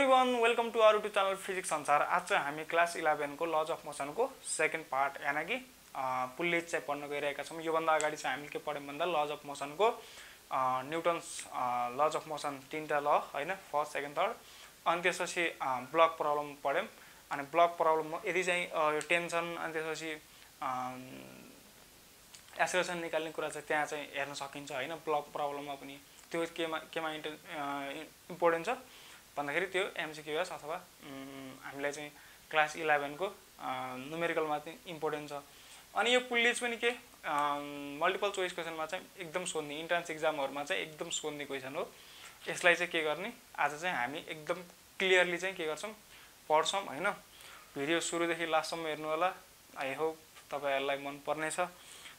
Everyone welcome to our YouTube channel physics संसार। आज चाहिँ हामी क्लास 11 को लज अफ मोसनको सेकेन्ड पार्ट यानी कि पुल्लिज चाहिँ पढ्न गइरहेका छौं। यो भन्दा अगाडि चाहिँ हामीले के पढ्यौं भन्दा लज अफ मोसनको न्यूटन्स लज अफ मोसन तीनटा ल हैन, फर्स्ट सेकेन्ड थर्ड, अनि त्यसपछि ब्लक प्रब्लम पढ्यौं। अनि ब्लक प्रब्लममा यदि चाहिँ यो टेन्सन अनि त्यसपछि एक्सेलरेसन निकाल्ने कुरा चाहिँ त्यहाँ चाहिँ हेर्न सकिन्छ हैन। ब्लक प्रब्लममा पनि त्यो केमा इम्पोर्टेन्ट छ भन्दाखेरि त्यो एमसीक्यूएस अथवा हामीलाई चाहिँ क्लास 11 को न्यूमेरिकलमा चाहिँ इम्पोर्टेन्ट छ। अनि यो पुल्लिज पनि के मल्टिपल चोइस क्वेशनमा चाहिँ एकदम सोध्ने, इन्ट्रान्स एक्जामहरुमा चाहिँ एकदम सोध्ने क्वेशन हो। यसलाई चाहिँ के गर्ने, आज चाहिँ हामी एकदम क्लियरली चाहिँ के गर्छौं, पढ्छौं हैन। भिडियो सुरुदेखि लास्टसम्म हेर्नु होला। आई होप तपाईहरुलाई मन पर्ने छ।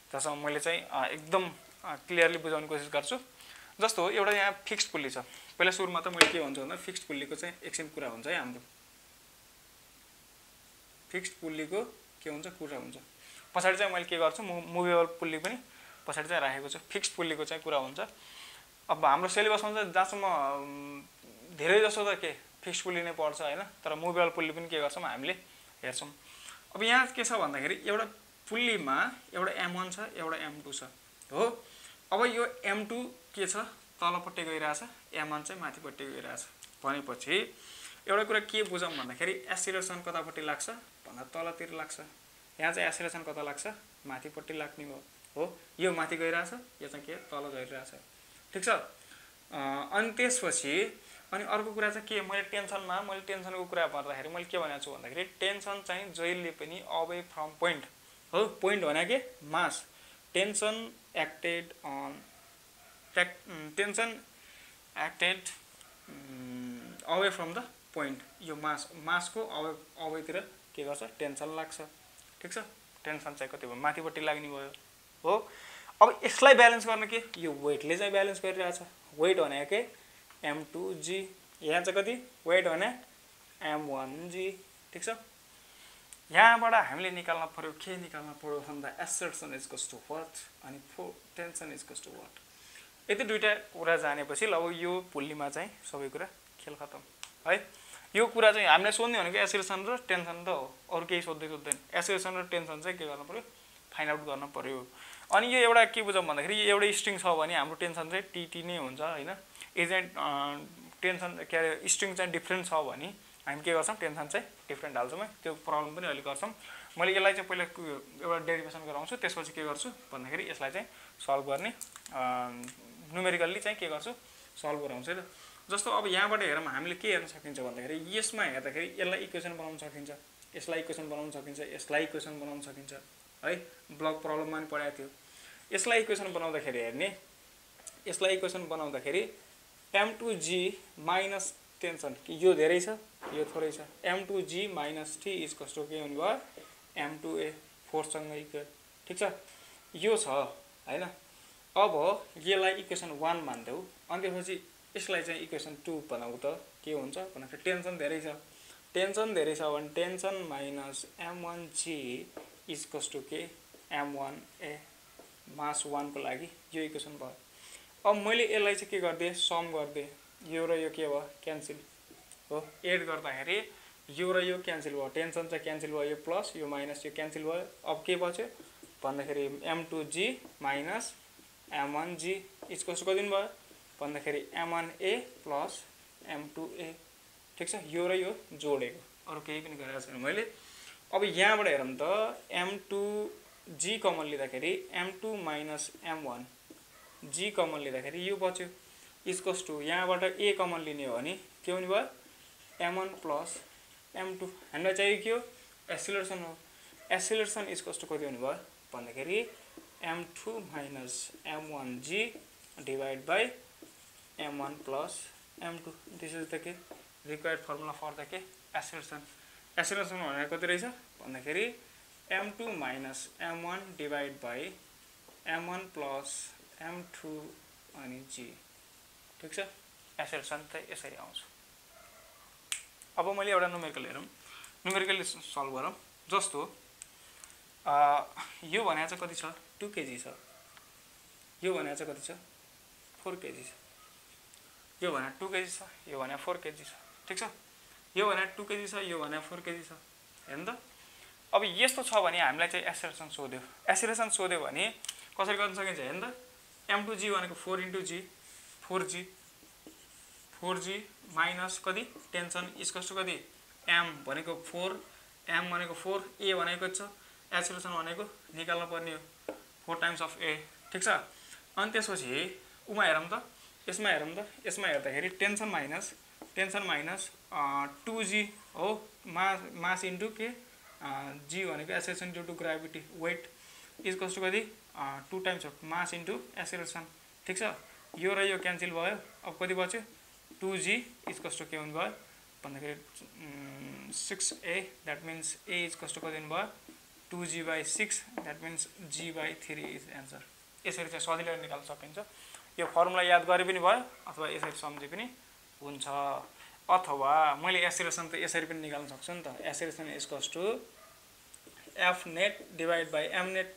त्यसमा मैले चाहिँ एकदम क्लियरली बुझाउने कोसिस गर्छु। जस्तो एउटा यहाँ फिक्स्ड पुल्ली छ। पहिला सुरुमा त मैले के भन्छु भन्दा फिक्स्ड पुल्लीको चाहिँ एकछिन कुरा हुन्छ है हाम्रो। फिक्स्ड पुल्लीको के हुन्छ कुरा हुन्छ। पछाडी चाहिँ मैले के गर्छु, मुभेबल पुल्ली पनि पछाडी चाहिँ राखेको छु। फिक्स्ड पुल्लीको चाहिँ कुरा हुन्छ। अब हाम्रो सिलेबसमा चाहिँ जहाँसम्म धेरै जसो त के फिक्स्ड पुल्ली नै पढ्छ हैन, तर मुभेबल पुल्ली पनि के गर्छौं हामीले हेर्छौं। अब यहाँ के छ भन्दाखेरि एउटा पुल्लीमा एउटा m1 छ, एउटा m2 छ हो। अब यो m2 के छ, तलपट्टि गइराछ, m1 चाहिँ माथिपट्टि गइराछ भनेपछि एउटा कुरा के बुझौं भन्दाखेरि एक्सेलरेसन कतापट्टि लाग्छ भन्दा तलतिर लाग्छ। यहाँ चाहिँ एक्सेलरेसन कता लाग्छ, माथिपट्टि लाग्ने हो। यो माथि गइराछ, यो चाहिँ के तल गइराछ। ठीक छ। अनि त्यसपछि अनि अर्को कुरा चाहिँ के, मैले टेन्सनको कुरा गर्दाखेरि मैले के भनेको छु भन्दाखेरि टेन्सन चाहिँ जहिले पनि अवे फ्रम पोइन्ट हो। पोइन्ट भने के mass, tension acted away from the point. यो मासको अवेतिर के गर्छ, टेन्सन लाग्छ। ठीक छ। टेन्सन चाहिँ कति भयो, माथिपट्टि लाग्ने भयो हो। अब यसलाई ब्यालेन्स गर्न के, यो वेटले चाहिँ ब्यालेन्स गरिरहेछ। वेट भने के m2g, यहाँ चाहिँ कति वेट भने m1g। ठीक छ। यहाँबाट हामीले निकाल्न पर्यो, के निकाल्न पर्यो भन्दा acceleration is equals to what अनि tension is equals to what. यति दुईटा कुरा जानेपछि ल अब यो पुल्लीमा चाहिँ सबै कुरा खेल खतम है। यो कुरा चाहिँ हामीले सोध्ने भनेको एक्सेलरेसन र टेन्सन त हो, अरु केही सोध्दैन। एक्सेलरेसन र टेन्सन चाहिँ के गर्न पर्यो, फाइन्ड आउट गर्न पर्यो। अनि यो एउटा के बुझौं भन्दाखेरि यो एउटा स्ट्रिङ छ भने हाम्रो टेन्सन चाहिँ tt नै हुन्छ हैन। यो चाहिँ टेन्सन के अरे स्ट्रिङ चाहिँ डिफरेन्ट छ भने हामी के गर्छौं, टेन्सन चाहिँ डिफरेन्ट हाल्छौं है। त्यो प्रब्लम पनि अलि गर्छौं। मैले यसलाई चाहिँ पहिला एउटा डेरिभेसन गराउँछु, त्यसपछि के गर्छु भन्दाखेरि यसलाई चाहिँ सल्भ गर्ने न्यूमेरिकली चाहिँ के गर्छु, सल्भ गराउँछु है। जस्तो अब यहाँबाट हेरौँ हामीले के हेर्न सकिन्छ भन्दाखेरि यसमा हेर्दाखेरि यसलाई इक्वेसन बनाउन सकिन्छ, यसलाई इक्वेसन बनाउन सकिन्छ, यसलाई इक्वेसन बनाउन सकिन्छ है। ब्लक प्रब्लममा पनि पढाएको थियो। यसलाई इक्वेसन बनाउँदाखेरि हेर्ने, यसलाई इक्वेसन बनाउँदाखेरि m2g माइनस टेन्सन, यो धेरै छ यो थोरै छ, m2g minus t is equals to के हुने भयो, m2a फोर्ससँग इक्वल। ठीक छ। यो छ हैन। अब यसलाई इक्वेसन 1 मान्देऊ, अनि त्यसपछि यसलाई चाहिँ इक्वेसन 2 बनाऊ त के हुन्छ भन्दाखेरि टेन्सन धेरै छ। टेन्सन धेरै छ भने tension minus m1g is equals to के m1a मास 1 को लागि यो इक्वेसन भयो। अब मैले यसलाई चाहिँ के गर्दिए, सम गर्दिए, यो र यो के भयो क्यान्सल हो। एड गर्दाखेरि यो र यो क्यान्सल भयो, टेन्सन चाहिँ क्यान्सल भयो, यो प्लस यो माइनस यो क्यान्सल भयो। अब के बच्यो भन्दाखेरि m2g minus m1g is equals to कति भयो भन्दाखेरि m1a प्लस m2a। ठीक छ। यो र यो जोडेको, अरु केही पनि गरेको छैन मैले। अब यहाँबाट हेरौँ त m2g कमन लिँदाखेरि m2 minus m1 g common लिँदाखेरि यो बच्यो इज इक्वल्स टु यहाँबाट a कमन लिने हो भने के हुने भयो m1 प्लस m2। हामीलाई चाहियो के हो, एक्सेलरेसन हो। एक्सेलरेसन इज इक्वल्स टु कति हुने भयो भन्दाखेरि m2 minus m1g divide by m1 plus m2। This is the के रिक्वायर्ड फर्मुला फर द के एक्सेलरेसन। एक्सेलरेसन भनेको कति रहेछ भन्दाखेरि m2 minus m1 divide by m1 plus m2 अनि g। ठीक छ। एक्सेलरेसन त यसरी आउँछ। अब मैले एउटा न्यूमेरिकल हेरौँ, न्यूमेरिकली सल्भ गरौँ। जस्तो यो भने चाहिँ कति छ, 2 kg छ। यो भने चाहिँ कति छ, 4 kg छ। यो भने 2 kg छ, यो भने 4 kg छ। ठीक छ। यो भने 2 kg छ, यो भने 4 kg छ, हेर्नु त। अब यस्तो छ भने हामीलाई चाहिँ एक्सेलरेसन सोध्यो। एक्सेलरेसन सोध्यो भने कसरी गर्न सकिन्छ हेर्नु त। m2g भनेको 4 * g 4g माइनस कति टेन्सन इक्वल्स टु कति m भनेको 4, m भनेको 4, a भनेको छ एक्सेलरेसन भनेको निकाल्नु पर्ने हो 4 टाइम्स अफ a, ठीक छ। अनि त्यसपछि उमा हेरौँ त, यसमा हेरौँ त, यसमा हेर्दाखेरि टेन्सन माइनस 2g हो, मास इन्टु के g भनेको acceleration due to gravity weight equals to कति 2 times of mass into acceleration, ठीक छ। यो र यो क्यान्सल भयो। अब कति बच्यो 2g इक्वल्स टु के हुनु भयो भन्दाखेरि 6a, that means a equals to कति हुनु भयो 2g/6, that means g/3 is answer. यसरी चाहिँ सजिलै निकाल्न सकिन्छ। यो फर्मुला याद गरे पनि भयो अथवा यसरी सम्झे पनि हुन्छ। अथवा मैले एक्सेलरेसन त यसरी पनि निकाल्न सक्छु नि त। Acceleration equals to f net divide by m net,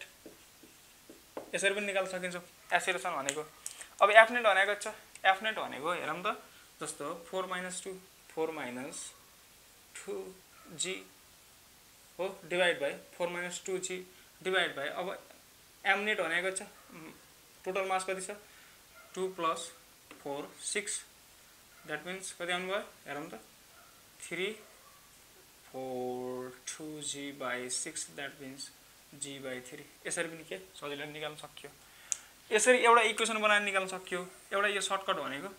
यसरी पनि निकाल्न सकिन्छ एक्सेलरेसन भनेको। अब f नेट भनेको छ, f नेट भनेको हेरौँ त, जस्तो 4 - 2 4 - 2g हो divide by 4 - 2g divide by अब m नेट भनेको छ टोटल मास कति छ 2 + 4 6, द्याट मिन्स कति आउनु भयो हेरौँ त 3 4 2g/6, द्याट मिन्स g/3। यसरी पनि के सजिलै निकाल्न सक्यो। यसरी एउटा इक्वेसन बनाएर निकाल्न सक्यो। एउटा यो सर्टकट भनेको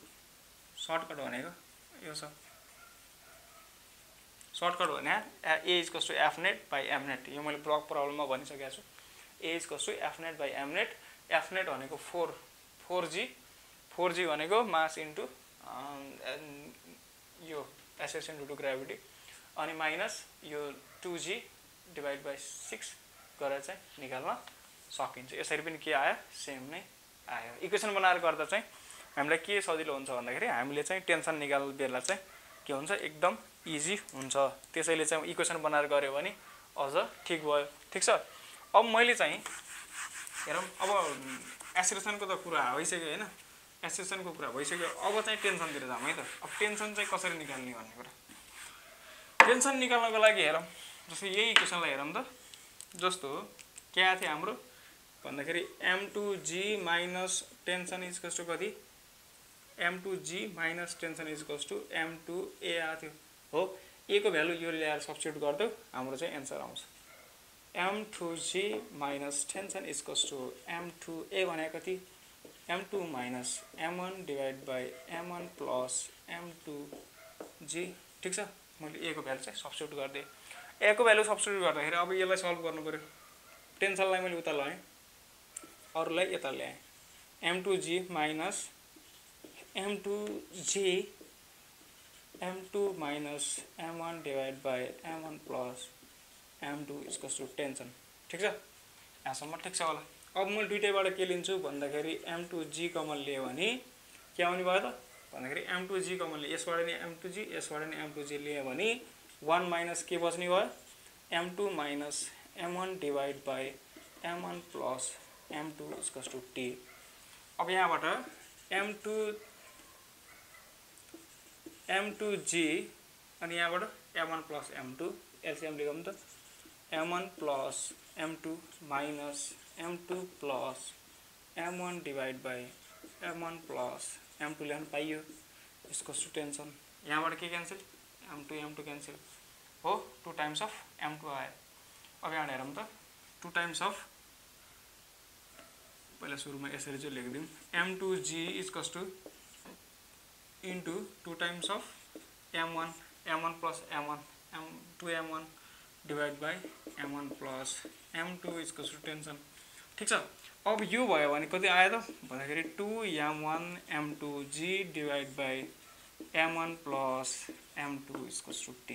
यो छ। सर्टकट भने a equals to f net by m net. यो मैले ब्लक प्रब्लममा भनिसकेको छु। a equals to f net by m net. f net भनेको 4g भनेको मास इन्टु यो एक्सेलरेसन ड्यु टु ग्राभिटी अनि माइनस यो 2g डिभाइड बाइ 6 गरेर चाहिँ निकाल्न सकिन्छ। यसरी पनि के आयो सेम नै आयो। इक्वेसन बनाएर गर्दा चाहिँ हामीलाई के सजिलो हुन्छ भन्दाखेरि हामीले चाहिँ टेन्सन निकाल्ने बेला चाहिँ के हुन्छ एकदम इजी हुन्छ। त्यसैले चाहिँ इक्वेसन बनाएर गऱ्यो भने अझ ठिक भयो, ठिक छ। अब मैले चाहिँ हेरौँ, अब एक्सेलरेसनको त कुरा भइसक्यो हैन, एक्सेलरेसनको कुरा भइसक्यो। अब चाहिँ टेन्सनतिर जाउँ है त। अब टेन्सन चाहिँ कसरी निकाल्ने भन्ने कुरा। टेन्सन निकाल्नको लागि हेरौँ, जस्तो यही इक्वेसनलाई हेरौँ त। जस्तो के आएको थियो हाम्रो भन्दाखेरि m2g minus tension equals to कति m2g minus tension equals to m2a आएको थियो हो। a को भ्यालु यो ल्याएर सब्स्टिट्युट गर्दै हाम्रो चाहिँ एन्सर आउँछ। m2g minus tension equals to m2a भनेको कति m2 minus m1 divide by m1 plus m2g, ठिक छ। मैले a को भ्यालु चाहिँ सब्स्टिट्युट गरिदिएँ। a को भ्यालु सब्स्टिट्युट गर्दाखेरि अब यसलाई सल्भ गर्नु पर्यो। टेन्सनलाई मैले उता लगाएँ, अरूलाई यता ल्याएँ। m2g minus m2 minus m1 divide by m1 plus m2 equals to tension, ठिक छ। यहाँसम्म ठिक छ होला। अब मैले दुईटैबाट के लिन्छु भन्दाखेरि m2g कमन लियो भने के आउने भयो त भन्दाखेरि m2g कमन लियो, यसबाट नि m2g यसबाट नि m2g लियो भने 1 माइनस के बच्ने भयो m2 minus m1 divide by m1 plus m2 equals to t। अब यहाँबाट m2g अनि यहाँबाट m1 प्लस m2 एलसीएम लेखौँ त m1 plus m2 minus m2 plus m1 divide by m1 plus m2 लेख्न पाइयो इक्वल्स टु टेन्सन। यहाँबाट के क्यान्सल m2 क्यान्सल हो 2 टाइम्स अफ m2 आयो। अब यहाँ हेरौँ त 2 टाइम्स अफ पहिला सुरुमा यसरी चाहिँ लेखिदिउँ m2g equals to into 2 times of m1 plus m1 2m1 divide by m1 plus m2 equals to tension, ठिक छ। अब यो भयो भने कति आयो त भन्दाखेरि 2m1 m2g divide by m1 plus m2 equals to t।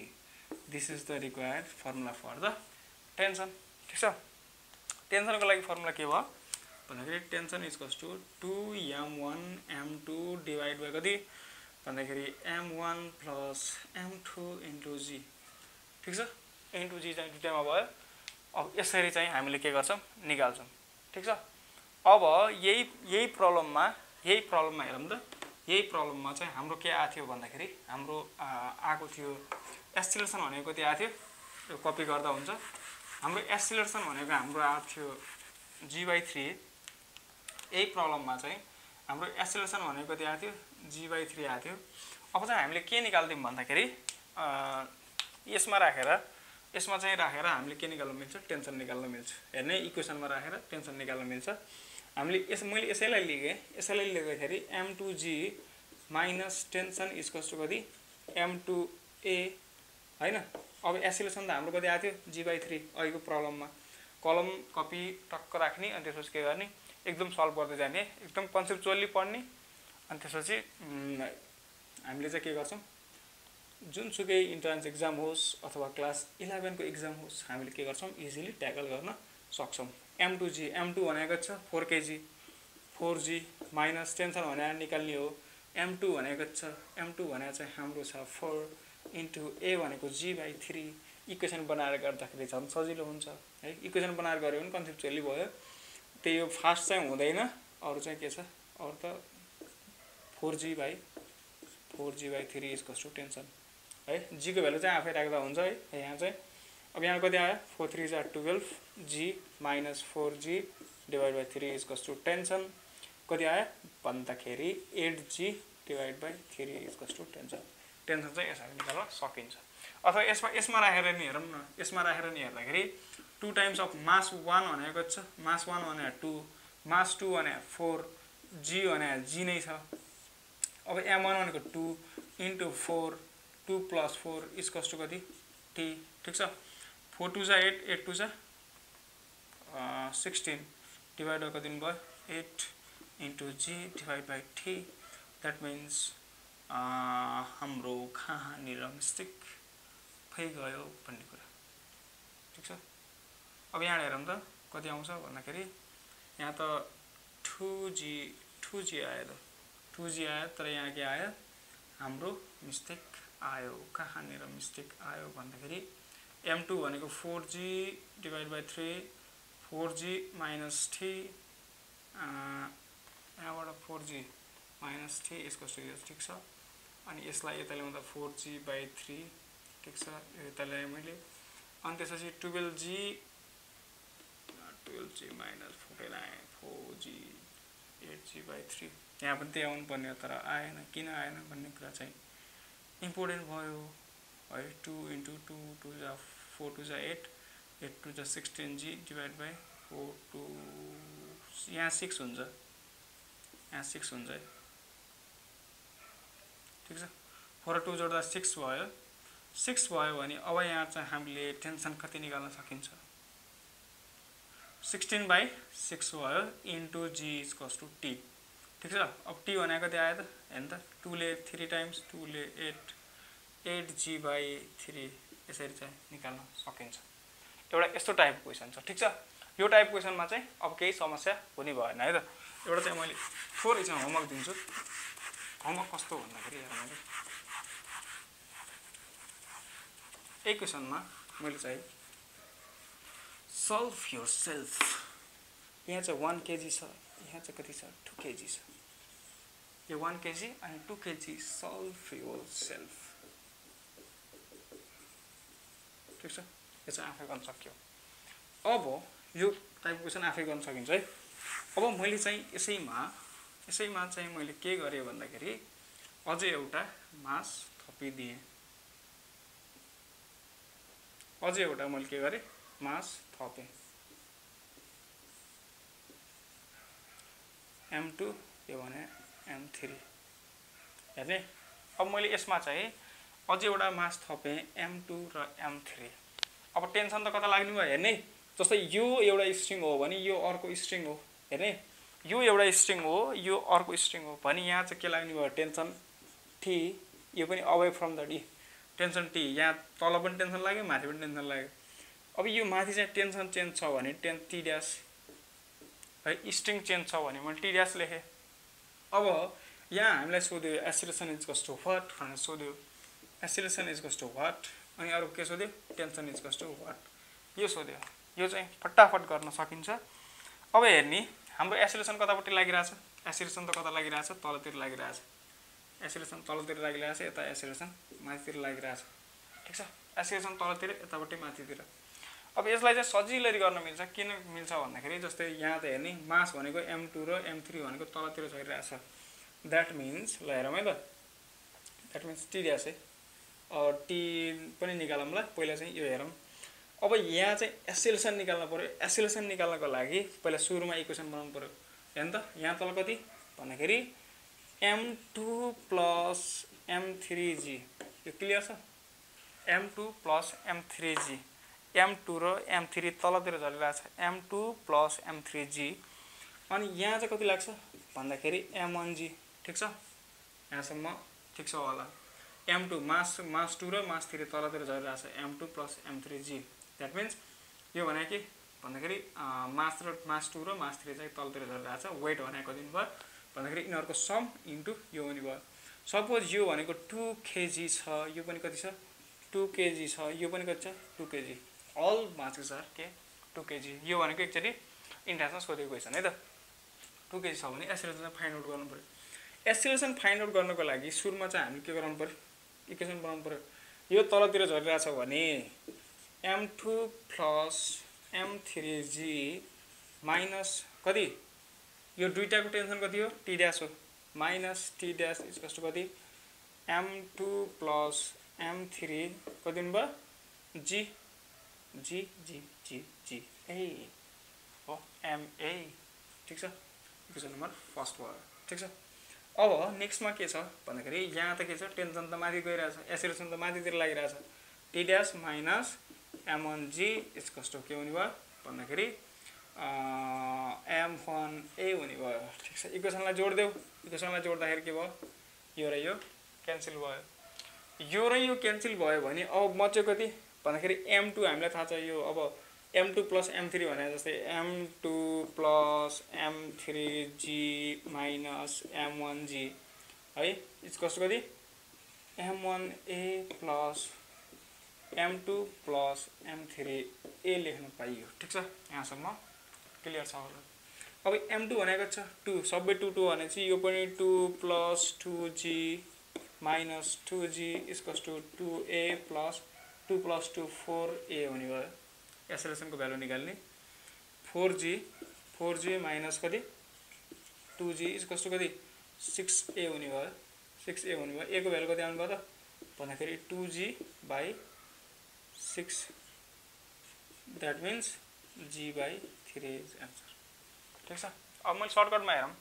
This is the required formula for the tension, ठिक छ। टेन्सनको लागि फर्मुला के भयो भन्दाखेरि tension equals to 2m1 m2 divide by कति भन्दाखेरि m1 plus m2 into g, ठिक छ। इन्टु g चाहिँ दुईटैमा भयो। अब यसरी चाहिँ हामीले के गर्छौँ निकाल्छौँ, ठिक छ। अब यही प्रब्लममा हेरौँ त। यही प्रब्लममा चाहिँ हाम्रो के आएको थियो भन्दाखेरि हाम्रो आएको थियो एसिलेसन भनेको कति आएको थियो, यो कपी गर्दा हुन्छ। हाम्रो एसिलेसन भनेको हाम्रो आएको थियो g/3। यही प्रब्लममा चाहिँ हाम्रो एसिलेसन भनेको कति आएको थियो, g/3 आएको थियो। अब चाहिँ हामीले के निकाल्दियौँ भन्दाखेरि यसमा चाहिँ राखेर हामीले के निकाल्न मिल्छ, टेन्सन निकाल्न मिल्छ। हेर्ने इक्वेसनमा राखेर टेन्सन निकाल्न मिल्छ। हामीले मैले यसैलाई लेख्दाखेरि m2g minus tension equals to कति, m2a हैन। अब एसिलेसन त हाम्रो कति आएको थियो, g/3। अहिलेको प्रब्लममा कलम कपी टक्क राख्ने अनि त्यसपछि के गर्ने, एकदम सल्भ गर्दै जाने, एकदम कन्सेप्चुअली पढ्ने। अनि त्यसपछि हामीले चाहिँ के गर्छौँ, जुनसुकै इन्ट्रान्स एक्जाम होस् अथवा क्लास 11 को एक्जाम होस्, हामीले के गर्छौँ, इजिली ट्याकल गर्न सक्छौँ। m2g, m2 भनेको छ 4 kg, 4g माइनस टेन्सन भनेर निकाल्ने हो। m2 भनेको छ, m2 भनेको चाहिँ हाम्रो छ 4 इन्टु a भनेको g/3। इक्वेसन बनाएर गर्दाखेरि झन् सजिलो हुन्छ है। इक्वेसन बनाएर गऱ्यो भने कन्सेप्चुअली भयो। त्यही हो, फास्ट चाहिँ हुँदैन। अरू चाहिँ के छ, अरू त 4g/3 इक्वल्स टु टेन्सन है। जी को भ्यालु चाहिँ आफै राख्दा हुन्छ है। यहाँ चाहिँ अब यहाँ कति आयो, 4 3 जा 12 g minus 4g divide by 3 equals to tension कति आयो भन्दाखेरि 8g divide by 3 equals to tension. Tension चाहिँ यसरी निकाल्न सकिन्छ। अथवा यसमा राखेर नि हेरौँ न, यसमा राखेर नि हेर्दाखेरि 2 टाइम्स अफ मास 1 भनेको छ, मास 1 भने 2, मास 2 भने 4, g भने g नै छ। अब m1 भनेको 2 इन्टु 4, 2 प्लस 4 इक्वल्स टु कति, t। ठिक छ। 4 2 जा 8, 8 2 जा 16 डिवाइड बाई कति भयो, 8 into g divide by t। That means हाम्रो कहाँनिर मिस्टेक भइगयो भन्ने कुरा। ठिक छ। अब यहाँ हेरौँ त कति आउँछ भन्दाखेरि यहाँ त 2g आयो त, 2g आयो, तर यहाँ के आयो, हाम्रो मिस्टेक आयो। कहाँनिर मिस्टेक आयो भन्दाखेरि m2 भनेको 4g divide by 3, 4g minus t, यहाँबाट 4g minus t equals to यो। ठिक छ। अनि यसलाई यता ल्याउँदा 4g/3। ठिक छ, यता ल्याएँ मैले। अनि त्यसपछि 12g माइनस 49, 4g 8g/3। यहाँ पनि त्यही आउनु पर्ने हो, तर आएन। किन आएन भन्ने कुरा चाहिँ इम्पोर्टेन्ट भयो है। 2 इन्टु 2, 2 जा 4 2 जा 8, 8 2 जा 16g डिवाइड बाई 4 2, यहाँ 6 हुन्छ, यहाँ 6 हुन्छ है। ठिक छ। 4 र 2 जोड्दा 6 भयो। 6 भयो भने अब यहाँ चाहिँ हामीले टेन्सन कति निकाल्न सकिन्छ, 16/6 भयो into g equals to t। ठिक छ। अब t भनेको कति आयो त, हेर्नु त, 2 ले 3 टाइम्स 2 ले 8g/3 यसरी चाहिँ निकाल्न सकिन्छ। एउटा यस्तो टाइपको क्वेसन छ। ठिक छ। यो टाइप क्वेसनमा चाहिँ अब केही समस्या हुने भएन है त। एउटा चाहिँ मैले 4 एक्जाम होमवर्क दिन्छु। होमवर्क कस्तो भन्दाखेरि हेर, मैले एक क्वेसनमा मैले चाहिँ सल्भ योर सेल्फ, यहाँ चाहिँ 1 kg छ, यहाँ चाहिँ कति छ, 2 kg छ। यो 1 kg अनि 2 kg सल्भ योर सेल्फ। ठिक छ। यो चाहिँ आफै गर्न सक्यो। अब यो टाइपको क्वेसन आफै गर्न सकिन्छ है। अब मैले चाहिँ यसैमा चाहिँ मैले के गरेँ भन्दाखेरि अझै एउटा मास थपिदिएँ। अझै एउटा मैले के गरेँ, मास थपेँ। m2 यो भने m3 हेर्ने। अब मैले यसमा चाहिँ अझै एउटा मास थपेँ, m2 र m3। अब टेन्सन त कता लाग्ने भयो हेर्ने। जस्तै यो एउटा स्ट्रिङ हो भने यो अर्को स्ट्रिङ हो, हेर्ने। यो एउटा स्ट्रिङ हो, यो अर्को स्ट्रिङ हो भने यहाँ चाहिँ के लाग्ने भयो, टेन्सन t। यो पनि away from the d, tension t। यहाँ तल पनि टेन्सन लाग्यो, माथि पनि टेन्सन लाग्यो। अब यो माथि चाहिँ टेन्सन चेन्ज छ भने t ड्यास है, स्ट्रिङ चेन्ज छ भने मैले t ड्यास लेखेँ। अब यहाँ हामीलाई सोध्यो एसिलेसन इक्वल्स टु व्हाट भनेर सोध्यो। एसिलेसन इक्वल्स टु व्हाट, अनि अरु के सोध्यो, टेन्सन इक्वल्स टु व्हाट, यो सोध्यो। यो चाहिँ फटाफट गर्न सकिन्छ। अब हेर्ने हाम्रो एसिलेसन कतापट्टि लागिरहेछ, एसिलेसन त कता लागिरहेछ, तलतिर लागिरहेछ। एसिलेसन तलतिर लागिरहेको छ, यता एसिलेसन माथितिर लागिरहेको छ। ठिक छ, एसिलेसन तलतिर यतापट्टि माथितिर। अब यसलाई चाहिँ सजिलै गर्न मिल्छ। किन मिल्छ भन्दाखेरि जस्तै यहाँ त हेर्ने मास भनेको m2 र m3 भनेको तलतिर झरिरहेको छ। द्याट मिन्स ल हेरौँ है त, द्याट मिन्स टी ड्यास है, टी पनि निकालौँला। पहिला चाहिँ यो हेरौँ। अब यहाँ चाहिँ एसिलेसन निकाल्नु पर्यो। एसिलेसन निकाल्नको लागि पहिला सुरुमा इक्वेसन बनाउनु पर्यो। हेर्नु त यहाँ तल कति भन्दाखेरि m2 प्लस m3g, यो क्लियर छ। m2 प्लस m3g, m2 र m3 तलतिर झरिरहेको छ, m2 प्लस m3g। अनि यहाँ चाहिँ कति लाग्छ भन्दाखेरि m1g। ठिक छ, यहाँसम्म ठिक छ होला। m2 मास 2 र मास 3 तलतिर झरिरहेको छ, m2 plus m3g। That means यो भने के भन्दाखेरि मास 2 र मास 3 चाहिँ तलतिर झरिरहेको छ। वेट भनेको दिनु भयो भन्दाखेरि यिनीहरूको सम इन्टु यो हुने भयो। सपोज यो भनेको 2 kg छ, यो पनि कति छ 2 kg छ, यो पनि कति छ 2 kg। अल मासेस आर के 2 kg। यो भनेको एकचोटि इन्ट्रान्समा सोधेको क्वेसन है त। 2 kg छ भने एसिलेसन चाहिँ फाइन्ड आउट गर्नु पर्यो। एसिलेसन फाइन्ड आउट गर्नको लागि सुरुमा चाहिँ हामी के गराउनु पर्यो, इक्वेसन बनाउनु पर्यो। यो तलतिर झरिरहेछ भने m2 प्लस m3g माइनस कति, यो दुईटाको टेन्सन कति हो टी ड्यास हो, minus T dash equals to कति m2 प्लस m3 कति दिनुभयो g g g g g ए हो ma। ठिक छ, इक्वेसन नम्बर फर्स्ट भयो। ठिक छ। अब नेक्स्टमा के छ भन्दाखेरि यहाँ त के छ टेन्सन त माथि गइरहेछ, एसिलेसन त माथितिर लागिरहेछ। T dash minus m1g equals to के हुने भयो भन्दाखेरि m1a हुने भयो। ठिक छ, इक्वेसनलाई जोड्देऊ। इक्वेसनलाई जोड्दाखेरि के भयो, यो र यो क्यान्सल भयो, यो र यो क्यान्सल भयो भने अब म चाहिँ कति भन्दाखेरि m2 हामीलाई थाहा छ यो। अब m2 प्लस m3 भने जस्तै m2 plus m3g minus m1g है इक्वल्स टु कति m1a plus m2 plus m3a लेख्न पाइयो। ठिक छ, यहाँसम्म क्लियर छ होला। अब m2 भनेको छ 2, सबै 2 2 भनेपछि यो पनि 2 plus 2g minus 2g equals to 2a plus 2 plus 2 4a हुने भयो। एसिलेसनको भ्यालु निकाल्ने 4g माइनस कति 2g इक्वल्स टु कति 6a हुने भयो। 6a हुने भयो। a को भ्यालु कति आउनु भयो त भन्दाखेरि 2g by 6, that means g by 3 is answer. ठिक छ। अब मैले सर्टकटमा हेरौँ,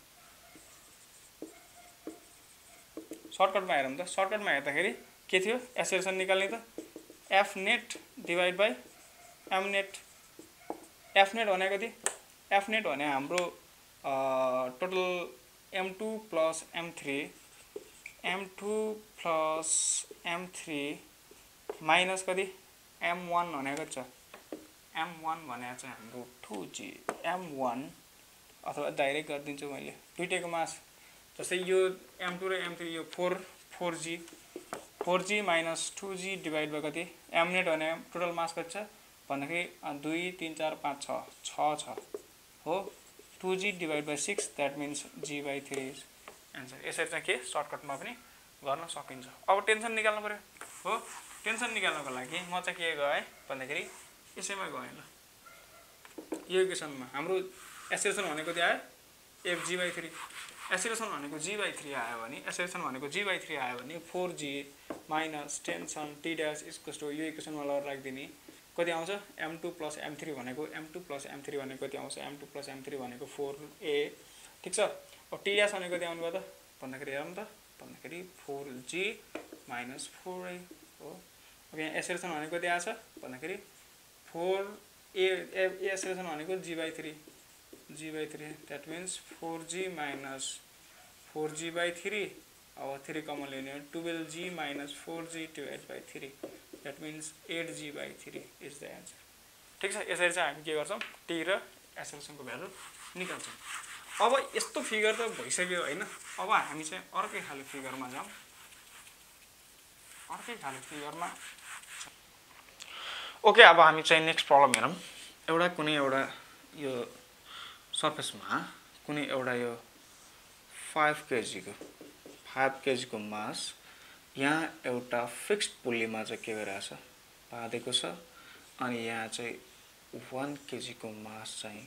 सर्टकटमा हेरौँ त। सर्टकटमा हेर्दाखेरि के थियो एसिलेसन निकाल्ने त f net divide by m net. f net भने कति, f नेट भने हाम्रो total m2 plus m3, m2 plus m3 minus कति m1 भनेको छ, m1 भनेको चाहिँ हाम्रो 2g, m1 अथवा डाइरेक्ट गरिदिन्छु मैले दुईटैको मास। जस्तै यो m2 र m3 यो 4g minus 2g divide by कति m नेट भने टोटल मास कति छ भन्दाखेरि 2 3 4 5 6 छ हो। 2g divide by 6 that means g by 3 is answer. यसरी चाहिँ के सर्टकटमा पनि गर्न सकिन्छ। अब टेन्सन निकाल्नु पर्यो हो। टेन्सन निकाल्नको लागि म चाहिँ के गएँ भन्दाखेरि यसैमा गएँ ल। यो इक्वेसनमा हाम्रो एसिलेसन भनेको कति आयो fg/3, एसिलेसन भनेको g/3 आयो भने एसिलेसन भनेको g/3 आयो भने 4g minus tension T dash equals to यो इक्वेसनमा लगेर राखिदिने कति आउँछ m2 प्लस m3 भनेको m2 प्लस m3 भनेको कति आउँछ m2 प्लस m3 भनेको 4a। ठिक छ। अब टी ड्यास भनेको कति आउनु भयो त भन्दाखेरि हेरौँ त भन्दाखेरि 4g माइनस 4a हो। अब यहाँ एसिलेसन भनेको कति आछ भन्दाखेरि 4a एसिलेसन भनेको g/3 that means 4g minus 4g/3। अब 3 कमन लिने 12g minus 4g divide by 3 that means 8g/3 is the answer. ठिक छ। यसरी चाहिँ हामी के गर्छौँ टी र एसिलेसनको भ्यालु निकाल्छौँ। अब यस्तो फिगर त भइसक्यो हैन। अब हामी चाहिँ अर्कै खाले फिगरमा जाउँ। अर्कै खाले फिगरमा ओके। अब हामी चाहिँ नेक्स्ट प्रब्लम हेरौँ। एउटा कुनै एउटा यो सर्फेसमा कुनै एउटा यो 5 kg को 5 केजीको मास यहाँ एउटा फिक्स्ड पुल्लीमा चाहिँ के गरिरहेछ बाँधेको छ अनि यहाँ चाहिँ 1 केजीको मास चाहिँ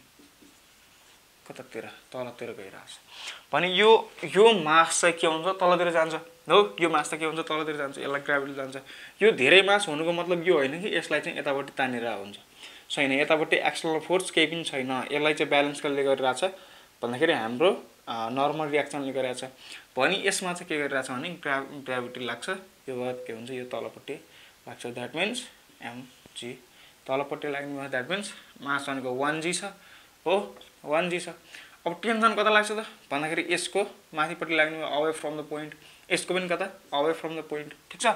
कतातिर तलतिर गइरहेछ भने यो मास चाहिँ के हुन्छ तलतिर जान्छ हो यो मास त के हुन्छ तलतिर जान्छ यसलाई ग्राभिटी जान्छ यो धेरै मास हुनुको मतलब यो होइन कि यसलाई चाहिँ यतापट्टि तानेर हुन्छ छैन यतापट्टि एक्सटर्नल फोर्स केही पनि छैन यसलाई चाहिँ ब्यालेन्स कसले गरिरहेछ भन्दाखेरि हाम्रो नर्मल रिएक्सनले गरिरहेछ भने यसमा चाहिँ के गरिरहेछ भने ग्राभिटी लाग्छ यो बाद के हुन्छ यो तलपट्टि लाग्छ द्याट मिन्स mg तलपट्टि लाग्ने भयो द्याट मिन्स मास भनेको 1g छ हो 1g छ अब टेन्सन कता लाग्छ त भन्दाखेरि यसको माथिपट्टि लाग्ने भयो अवे फ्रम द पोइन्ट यसको पनि कता अवे फ्रम द पोइन्ट ठीक छ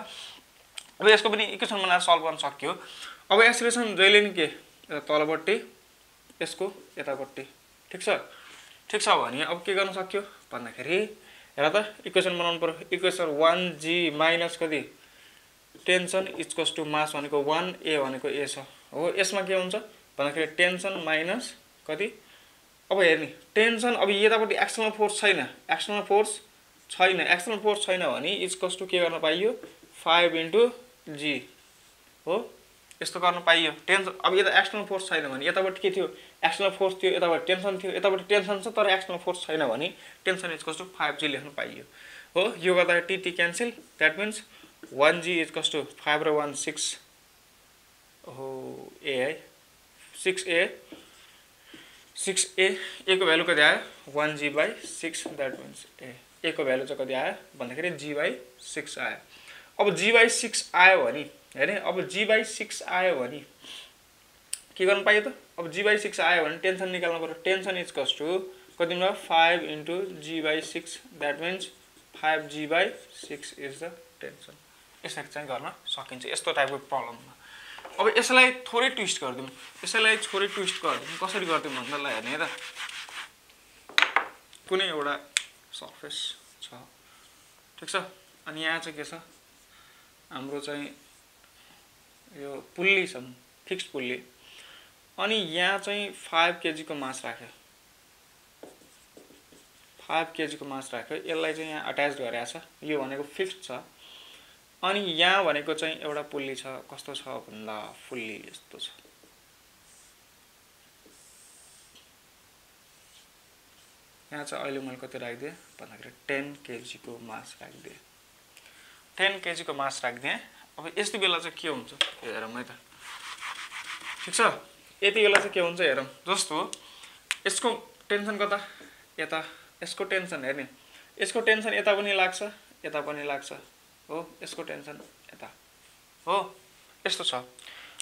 अब यसको पनि इक्वेसन बनाएर सल्भ गर्न सक्यो अब एक्सेलरेसन जहिले नि के तलपट्टि यसको यतापट्टि ठीक छ भने अब के गर्न सक्यो भन्दाखेरि हेर त इक्वेसन बनाउनु पर्यो इक्वेसन 1g माइनस कति टेन्सन इक्वल्स टु मास भनेको 1a भनेको a छ हो यसमा के हुन्छ भन्दाखेरि टेन्सन माइनस कति अब हेर्ने टेन्सन अब यतापट्टि एक्सटर्नल फोर्स छैन भने इक्वल्स टु के गर्न पाइयो 5 * g हो यस्तो गर्न पाइयो टेन्सन अब यता एक्सटर्नल फोर्स छैन भने यतापट्टि के थियो एक्सटर्नल फोर्स थियो यतापट्टि टेन्सन थियो यतापट्टि टेन्सन छ तर एक्सटर्नल फोर्स छैन भने टेन्सन इक्वल्स टु 5g लेख्न पाइयो हो यो गर्दा tt cancel that means 1g equals to 5 र 1 6 हो a है 6a a को भ्यालु कति आयो 1g/6 द्याट मिन्स a को भ्यालु चाहिँ कति आयो भन्दाखेरि g/6 आयो अब g/6 आयो भने हैन अब g/6 आयो भने के गर्न पाइयो त अब g/6 आयो भने टेन्सन निकाल्नु पर्यो टेन्सन इक्वल्स टु कति भयो 5 * g/6 that means 5g/6 is the tension यसरी चाहिँ गर्न सकिन्छ यस्तो टाइपको प्रब्लममा अब यसलाई थोरै ट्विस्ट गर्दिउँ कसरी गर्दिउँ भन्दालाई हेर्ने त कुनै एउटा सर्फेस छ ठीक छ अनि यहाँ चाहिँ के छ हाम्रो चाहिँ यो पुल्ली छ फिक्स्ड पुल्ली अनि यहाँ चाहिँ 5 केजी को मास राख्यो 5 केजी को मास राख्यो यसलाई चाहिँ यहाँ अट्याच गरेको छ यो भनेको फिक्स्ड छ अनि यहाँ भनेको चाहिँ एउटा पुल्ली छ कस्तो छ भन्दा फुल्ली यस्तो छ यहाँ चाहिँ अहिले मैले कति राख्दिए भन्दाखेरि 10 केजी को मास राख्दिए 10 केजी को मास राख्दिए अब यस्तो बेला चाहिँ के हुन्छ हेरौँ है त ठीक छ यति बेला चाहिँ के हुन्छ हेरौँ जस्तो यसको टेन्सन कता यता यसको टेन्सन हेर्ने यसको टेन्सन यता पनि लाग्छ हो यसको टेन्सन यता हो यस्तो छ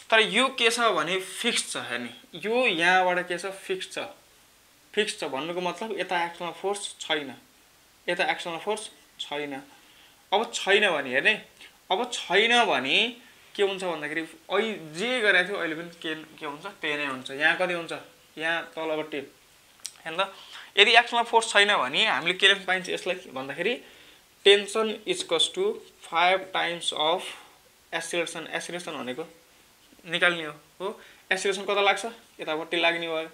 तर यो के छ भने फिक्स्ड छ हेर्ने यो यहाँबाट के छ फिक्स्ड छ भन्नुको मतलब यता एक्सटर्नल फोर्स छैन अब छैन भने हेर्ने अब छैन भने के हुन्छ भन्दाखेरि अहिले जे गरेको थियो अहिले पनि के हुन्छ त्यही नै हुन्छ यहाँ कति हुन्छ यहाँ तलपट्टि हैन त यदि एक्सटर्नल फोर्स छैन भने हामीले के लेख्न पाइन्छ यसलाई भन्दाखेरि tension equals to 5 times of acceleration भनेको निकाल्ने हो एक्सेलरेसन कता लाग्छ यतापट्टि लाग्ने भयो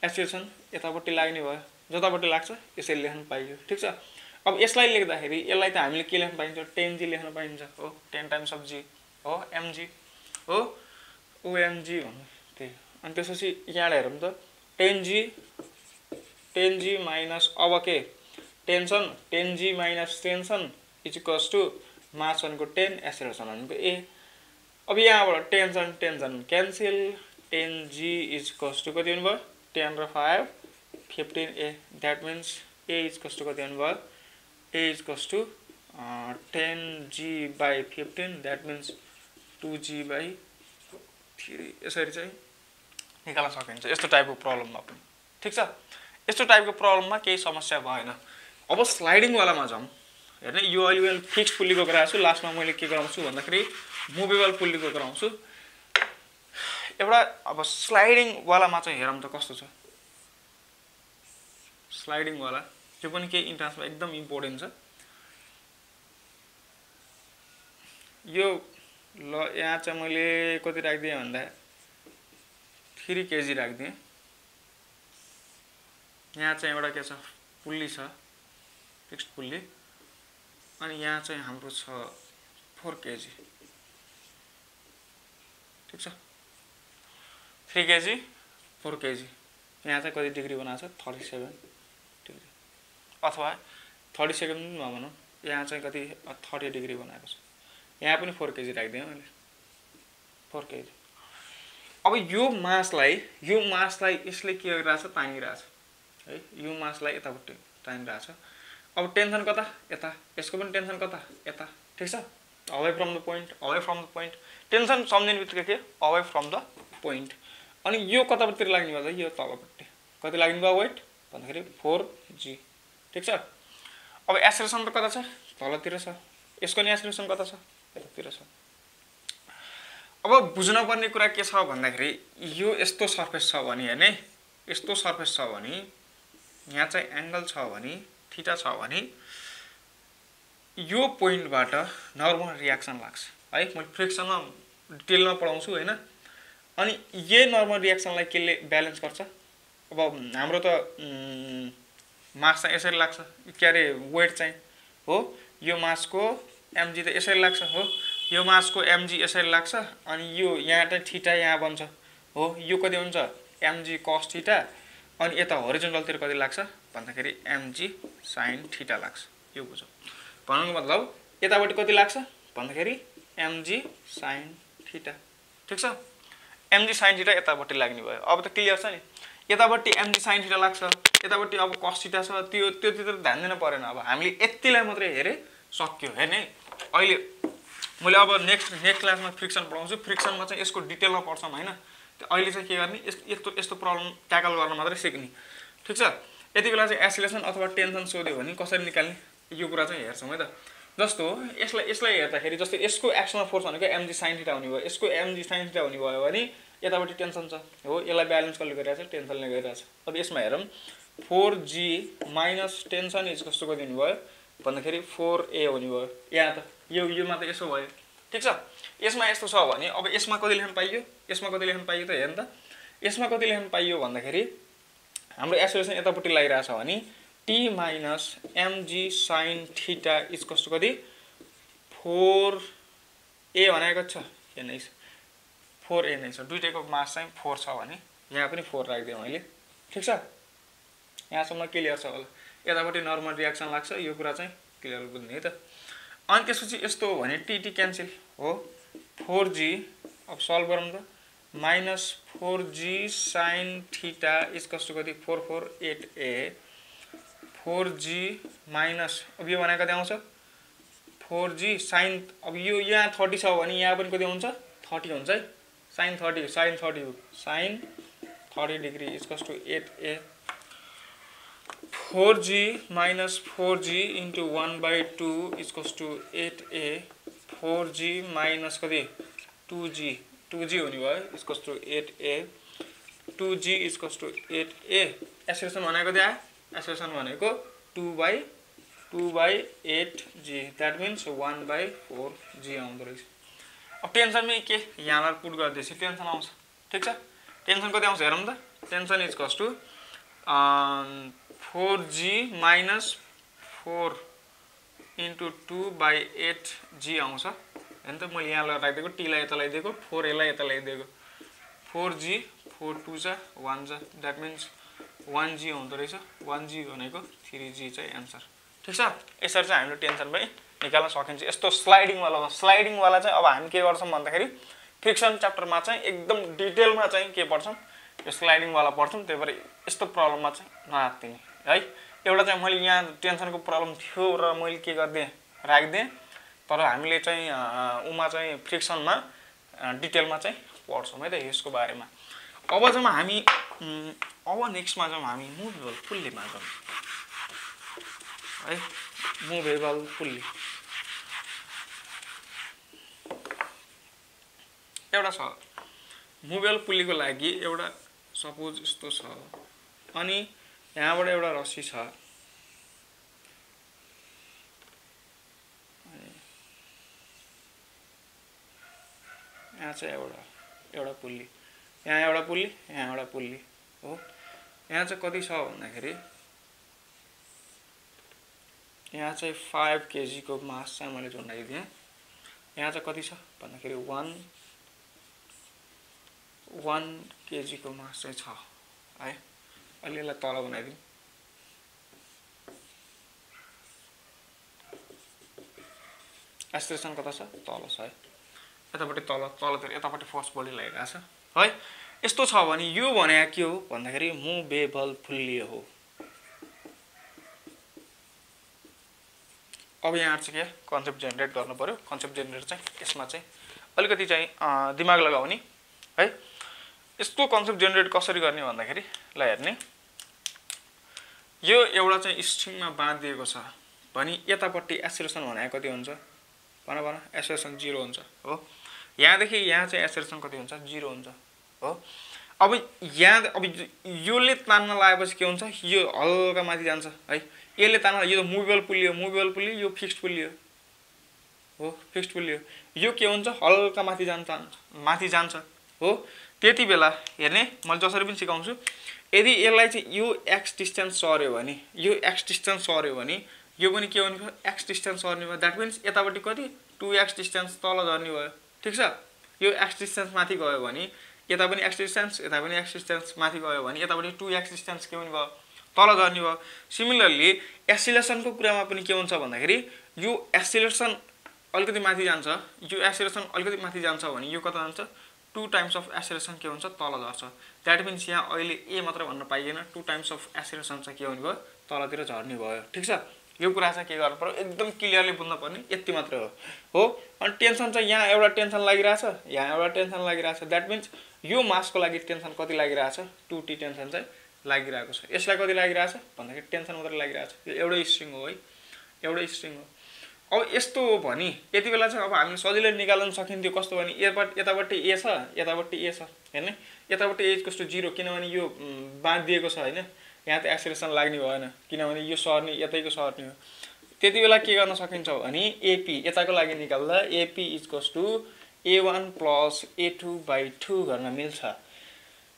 एक्सेलरेसन यतापट्टि लाग्ने भयो जतापट्टि लाग्छ यसरी लेख्न पाइयो ठीक छ अब यसलाई लेख्दाखेरि यसलाई त हामीले के लेख्न पाइन्छ 10g लेख्न पाइन्छ हो 10 टाइम्स अफ g हो mg हो omg भन्नु त्यही अनि त्यसपछि यहाँ हेरौँ त 10g माइनस अब के tension 10g minus tension equals to mass भनेको 10 एक्सेलरेसन भनेको a अब यहाँबाट tension cancel 10g equals to कति हुनुभयो 10 र 5 15a that means a equals to कति हुनुभयो a equals to 10g/15 that means 2g/3 यसरी चाहिँ निकाल्न सकिन्छ यस्तो टाइपको प्रब्लममा पनि ठीक छ यस्तो टाइपको प्रब्लममा केही समस्या भएन अब स्लाइडिङ वालामा जाउँ हेर्ने यो अहिले मैले फिक्स्ड पुल्लीको गराएको छु लास्टमा मैले के गराउँछु भन्दाखेरि मुभेबल पुल्लीको गराउँछु एउटा अब स्लाइडिङ वालामा चाहिँ हेरौँ त कस्तो छ स्लाइडिङ वाला यो पनि के इन्ट्रान्समा एकदम इम्पोर्टेन्ट छ यो ल यहाँ चाहिँ मैले कति राख्दिएँ भन्दा 3 केजी राख्दिएँ यहाँ चाहिँ एउटा के छ पुल्ली छ फिक्स्ड पुल्ली अनि यहाँ चाहिँ हाम्रो छ 4 केजी ठीक छ 3 केजी 4 केजी यहाँ चाहिँ कति डिग्री बनाएको छ 37 डिग्री अथवा 37 पनि नभनौँ यहाँ चाहिँ कति 30 डिग्री बनाएको छ यहाँ पनि 4 केजी राखिदिएँ मैले 4 केजी अब यो मासलाई यसले के गरिरहेछ तानिरहेछ है यो मासलाई यतापट्टि तानिरहेछ अब टेन्सन कता यता यसको पनि टेन्सन कता यता ठीक छ away from the point tension सम्झिने बित्तिकै के अवे फ्रम द पोइन्ट अनि यो कतापट्टि लाग्ने भयो यो तलपट्टि कति लाग्ने भयो वेट भन्दाखेरि 4g ठीक छ अब एक्सेलरेसन त कता छ तलतिर छ यसको नि एक्सेलरेसन कता छ यतातिर छ अब बुझ्न पर्ने कुरा के छ भन्दाखेरि यो यस्तो सर्फेस छ भने हैन यस्तो सर्फेस छ भने यहाँ चाहिँ एंगल छ भने थीटा छ भने यो पोइन्टबाट नर्मल रियाक्सन लाग्छ है म फ्रिक्सनमा डिटेलमा पढाउँछु हैन अनि यही नर्मल रियाक्सनलाई केले ब्यालेन्स गर्छ अब हाम्रो त मास चाहिँ यसरी लाग्छ के अरे वेट चाहिँ हो यो मासको mg त यसरी लाग्छ हो यो मासको mg यसरी लाग्छ अनि यो यहाँ चाहिँ थीटा यहाँ बन्छ हो यो कति हुन्छ mg cos थीटा अनि यता होरिजोन्टलतिर कति लाग्छ भन्दाखेरि mg sin थीटा लाग्छ यो बुझौँ भन्नुको मतलब यतापट्टि कति लाग्छ भन्दाखेरि mg sin थीटा ठीक छ mg sin थीटा यतापट्टि लाग्ने भयो अब त क्लियर छ नि यतापट्टि mg sin थीटा लाग्छ यतापट्टि अब cos थीटा छ त्योतिर ध्यान दिन परेन अब हामीले यतिलाई मात्रै हेरे सक्यो हैन अहिले मैले अब नेक्स्ट क्लासमा फ्रिक्सन पढाउँछु फ्रिक्सनमा चाहिँ यसको डिटेलमा पढ्छौं हैन अहिले चाहिँ के गर्ने यस्तो प्रब्लम ट्याकल गर्न मात्रै सिक्ने ठीक छ यति बेला चाहिँ एक्सेलरेसन अथवा टेन्सन सोध्यो भने कसरी निकाल्ने यो कुरा चाहिँ हेर्छौं है त जस्तो यसलाई हेर्दाखेरि जस्तो यसको एक्सटर्नल फोर्स भनेको mg sin थीटा हुने भयो यसको mg sin थीटा हुने भयो भने यतापट्टि टेन्सन छ हो यसलाई ब्यालेन्स कसले गरिरहेछ टेन्सनले गरिरहेछ अब यसमा हेरौं 4g माइनस टेन्सन इज कस्तो दिनु भयो भन्दाखेरि 4a हुने भयो यहाँ त योमा त यसो भयो ठीक छ यसमा यस्तो छ भने अब यसमा कति लेख्न पाइयो त हेर्न त यसमा कति लेख्न पाइयो भन्दाखेरि हाम्रो एक्सेलरेसन यतापट्टि लागिरहेछ भने t minus mg sin theta is कस्तो कति 4a भनेको छ हेर्न 4a नै छ दुईटैको मास चाहिँ 4 छ भने यहाँ पनि 4 राख्दिएँ मैले ठीक छ यहाँसम्म क्लियर छ होला यतापट्टि नर्मल रियाक्सन लाग्छ यो कुरा चाहिँ क्लियर बुझ्ने है त अनि त्यसपछि यस्तो हो भने tt क्यान्सल हो 4g अब सल्भ गरौँ त minus 4g sin theta is कस्तो कति 448a 4g माइनस अब यो भनेको कति आउँछ 4g sin अब यो यहाँ 30 छ भने यहाँ पनि कति आउँछ 30 हुन्छ है sin 30 डिग्री इज कस्तो 8a 4g minus 4g into 1/2 is equals to 8a 4g minus कति 2g हुने भयो is equals to 8a 2g is equals to 8a acceleration भनेको क्या एक्सेलरेसन भनेको 2/8g that means 1/4g आउँदो रहेछ अब टेन्सनमै के यहाँलाई पुट गर्दैछ टेन्सन आउँछ ठीक छ टेन्सन कति आउँछ हेरौँ त tension is equals to 4g minus 4 into 2/8g आउँछ हैन त मैले यहाँ राखिदिएको t लाई यता लगाइदिएको 4 लाई यता लगाइदिएको 4g 4 2 जा 1 जा दैट मीन्स 1g हुँदो रहेछ 1g भनेको 3g चाहिँ आन्सर ठीक छ यसरी चाहिँ हामीले टेन्सन पनि निकाल्न सकिन्छ यस्तो स्लाइडिङ वाला चाहिँ अब हामी के गर्छौं भन्दाखेरि फ्रिक्सन च्याप्टरमा चाहिँ एकदम डिटेलमा चाहिँ के पढ्छौं यो स्लाइडिङ वाला पढ्छौं त्यही भएर यस्तो प्रब्लममा चाहिँ नआत्तिने है एउटा चाहिँ मैले यहाँ टेन्सनको प्रब्लम थियो र मैले के गर्दै राख्दै तर हामीले चाहिँ उमा चाहिँ फ्रिक्सनमा डिटेलमा चाहिँ पढ्छौं है त यसको बारेमा अब चाहिँ हामी अब नेक्स्टमा चाहिँ हामी मुभेबल पुल्लीमा जाउँ है मुभेबल पुल्ली एउटा छ मुभेबल पुल्लीको लागि एउटा सपोज यस्तो छ अनि यहाँबाट एउटा रस्सी छ यहाँ चाहिँ एउटा पुल्ली यहाँ एउटा पुल्ली हो यहाँ चाहिँ कति छ भन्दाखेरि यहाँ चाहिँ 5 kg को मास चाहिँ मैले जोडाइदिएँ। यहाँ चाहिँ कति छ भन्दाखेरि 1 kg को मास चाहिँ छ है। अहिले यसलाई तल बनाइदिउँ। एक्सेलरेसन कता छ तल छ है। यतापट्टि तलतिर यतापट्टि फोर्स बढी लागिरहेको छ है। यस्तो छ भने यो भने के हो भन्दाखेरि मुभेबल फुल्ली हो। अब यहाँ चाहिँ के कन्सेप्ट जेनेरेट गर्नु पर्यो। कन्सेप्ट जेनेरेट चाहिँ यसमा चाहिँ अलिकति चाहिँ दिमाग लगाउने है। यस्तो कन्सेप्ट जेनेरेट कसरी गर्ने भन्दाखेरि ल हेर्ने, यो एउटा चाहिँ स्ट्रिङमा बाँधिएको छ भने यतापट्टि एक्सेलरेसन भनेको कति हुन्छ भन एक्सेलरेसन 0 हुन्छ हो। यहाँदेखि यहाँ चाहिँ एक्सेलरेसन कति हुन्छ 0 हुन्छ हो। अब यहाँ अब योले तान्न लागेपछि के हुन्छ, यो हल्का माथि जान्छ है। यसले तान्न, यो त मुभेबल पुल्ली यो फिक्स्ड पुल्ली हो फिक्स्ड पुल्ली हो। यो के हुन्छ हल्का माथि जान्छ हो। त्यति बेला हेर्ने मैले जसरी पनि सिकाउँछु, यदि यसलाई चाहिँ यो एक्स डिस्टेन्स सर्यो भने यो पनि के हुने भयो एक्स डिस्टेन्स सर्ने भयो। द्याट मिन्स यतापट्टि कति 2x डिस्टेन्स तल झर्ने भयो। ठिक छ। यो एक्स डिस्टेन्स माथि गयो भने यता पनि एक्स डिस्टेन्स, यता पनि एक्स डिस्टेन्स माथि गयो भने यतापट्टि 2x डिस्टेन्स के हुने भयो तल झर्ने भयो। सिमिलरली एक्सिलरेसनको कुरामा पनि के हुन्छ भन्दाखेरि यो एक्सिलरेसन अलिकति माथि जान्छ, यो एक्सिलरेसन अलिकति माथि जान्छ भने यो कता जान्छ 2 टाइम्स अफ एक्सिलरेसन के हुन्छ तल झर्छ। द्याट मिन्स यहाँ अहिले ए मात्र भन्न पाइएन, 2 टाइम्स अफ एक्सिलरेसन चाहिँ के हुने भयो तलतिर झर्ने भयो। ठिक छ। यो कुरा चाहिँ के गर्नु पर्यो एकदम क्लियरली बुझ्नु पर्ने यति मात्र हो। अनि टेन्सन चाहिँ यहाँ एउटा टेन्सन लागिरहेछ, यहाँ एउटा टेन्सन लागिरहेछ। द्याट मिन्स यो मासको लागि टेन्सन कति लागिरहेछ 2t टेन्सन चाहिँ लागिरहेको छ। यसलाई कति लागिरहेछ भन्दाखेरि टेन्सन मात्र लागिरहेछ। यो एउटै स्ट्रिङ हो है, एउटै स्ट्रिङ हो। अब यस्तो हो भने यति बेला चाहिँ अब हामीले सजिलै निकाल्न सकिन्थ्यो। कस्तो भने यतापट्टि ए छ, यतापट्टि ए छ हैन। यतापट्टि ए इक्वल्स टु 0 किनभने यो बाँधिएको छ हैन। यहाँ त एक्सेलरेसन लाग्ने भएन किनभने यो सर्ने यतैको सर्ने हो। त्यति बेला के गर्न सकिन्छ भने एपी यताको लागि निकाल्दा AP equals to a1 plus a2/2 गर्न मिल्छ।